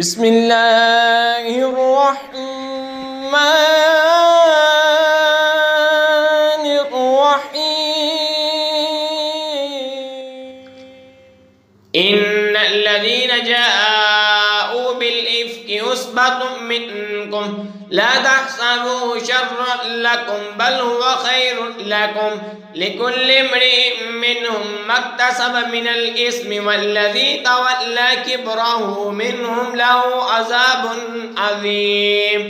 بسم اللہ الرحمن الرحیم ان الذین جاءوا بالافک عصبۃ منکم لا تحسبوا شرا لکم بل هو خیر لکم لكل امرئ منهم ما اكتسب من الإثم والذي تولى كبره منهم له عذاب عظیم۔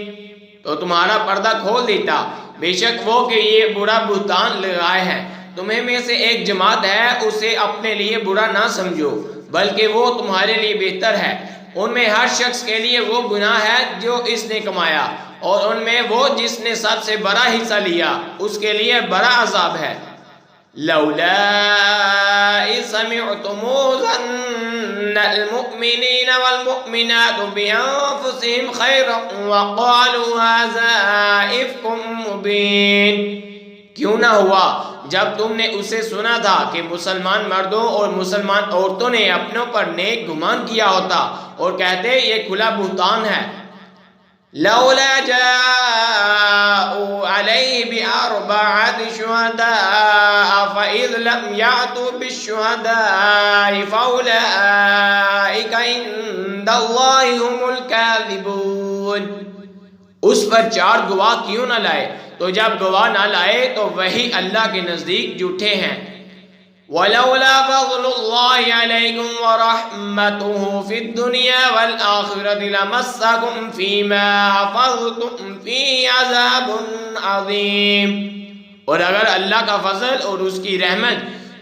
تو تمہارا پردہ کھول دیتا، بے شک وہ کہ یہ برا بہتان لگائے ہیں۔ تمہیں میں سے ایک جماعت ہے، اسے اپنے لیے برا نہ سمجھو بلکہ وہ تمہارے لیے بہتر ہے۔ ان میں ہر شخص کے لیے وہ گناہ ہے جو اس نے کمایا، اور ان میں وہ جس نے سب سے بڑا حصہ لیا اس کے لیے بڑا عذاب ہے۔ لولا إذ سمعتموه ظن المؤمنين والمؤمنات بأنفسهم خيرا وقالوا هذا إفك مبين۔ کیوں نہ ہوا جب تم نے اسے سنا تھا کہ مسلمان مردوں اور مسلمان عورتوں نے اپنوں پر نیک گمان کیا ہوتا اور کہتے یہ کھلا بہتان ہے۔ لولا جاءوا عليه بأربعة شهداء فإذ لم يأتوا بالشهداء فأولئك عند الله هم الكاذبون۔ اس پر 4 گواہ کیوں نہ لائے؟ تو جب گواہ نہ لائے تو وہی اللہ کے نزدیک جھوٹے ہیں۔ وَلَوْلَا فَضْلُ اللَّهِ عَلَيْكُمْ وَرَحْمَتُهُ فِي الدُّنْيَا وَالْآخِرَةِ لَمَسَّكُمْ فِي مَا أَفَضْتُمْ فِيهِ عَذَابٌ عَظِيمٌ۔ اور اگر اللہ کا فضل اور اس کی رحمت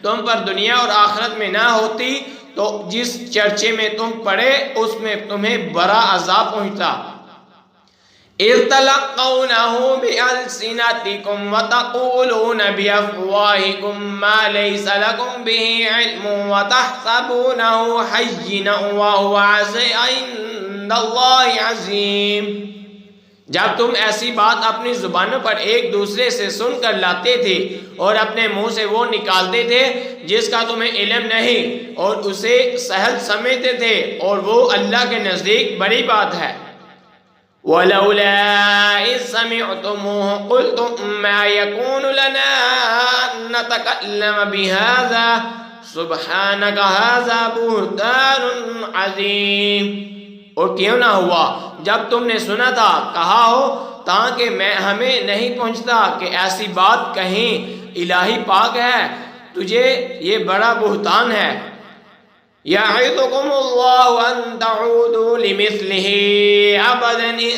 تم پر دنیا اور آخرت میں نہ ہوتی تو جس چرچے میں تم پڑے اس میں تمہیں بڑا عذاب پہنچتا۔ إِذْ تَلَقَّوْنَهُ بِأَلْسِنَتِكُمْ وَتَقُولُونَ بِأَفْوَاهِكُمْ مَا لَيْسَ لَكُمْ بِهِ عِلْمٌ وَتَحْسَبُونَهُ هَيِّنًا وَهُوَ عِندَ اللَّهِ عَظِيمٌ۔ جب تم ایسی بات اپنی زبانوں پر ایک دوسرے سے سن کر لاتے تھے اور اپنے منہ سے وہ نکالتے تھے جس کا تمہیں علم نہیں اور اسے سہل سمجھتے تھے، اور وہ اللہ کے نزدیک بڑی بات ہے۔ وَلَوْلَا إِذْ سَمِعْتُمُوهُ قُلْتُمْ مَا يَكُونُ لَنَا أَن نَّتَكَلَّمَ بِهَذَا سُبْحَانَكَ هَذَا بُهْتَانٌ عَظِيمٌ۔ اور کیوں نہ ہوا جب تم نے سنا تھا کہا ہو تاکہ ہمیں نہیں پہنچتا کہ ایسی بات کہیں، الہی پاک ہے تجھے یہ بڑا بہتان ہے۔ يَعِظُكُمُ اللَّهُ أَن تَعُودُوا لِمِثْلِهِ أَبَدًا إِن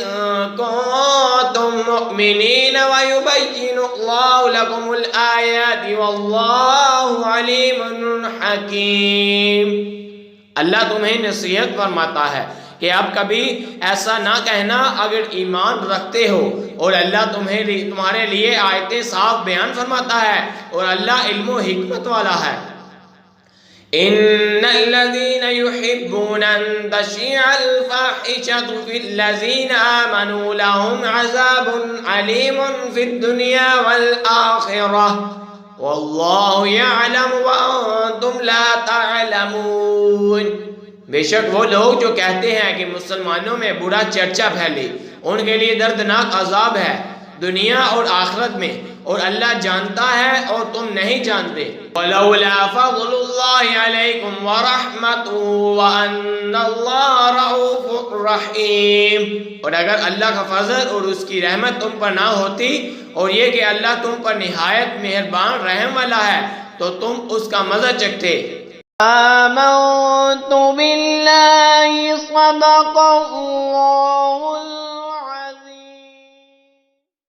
كُنتُم مُّؤْمِنِينَ وَيُبَيِّنُ اللَّهُ لَكُمُ الْآيَاتِ وَاللَّهُ عَلِيمٌ حَكِيمٌ۔ اللہ تمہیں نصیحت فرماتا ہے کہ اب کبھی ایسا نہ کہنا اگر ایمان رکھتے ہو، اور اللہ تمہارے لیے آیتیں صاف بیان فرماتا ہے، اور اللہ علم و حکمت والا ہے۔ إن الذين يحبون أن تشيع الفاحشة في الذين آمنوا لهم عذاب أليم في الدنيا والآخرة والله يعلم وأنتم لا تعلمون۔ بے شک وہ لوگ جو کہتے ہیں کہ مسلمانوں میں برا چرچا پھیلے، ان کے لیے دردناک عذاب ہے دنیا اور آخرت میں، اور اللہ جانتا ہے اور تم نہیں جانتے۔ وَلَوْلَا فَضْلُ اللَّهِ عَلَيْكُمْ وَرَحْمَتُهُ وَأَنَّ اللَّهَ رَءُوفٌ رَحِيمٌ۔ اور اگر اللہ کا فضل اور اس کی رحمت تم پر نہ ہوتی، اور یہ کہ اللہ تم پر نہایت مہربان رحم والا ہے، تو تم اس کا مزہ چکھتے۔ آمنت باللہ صدق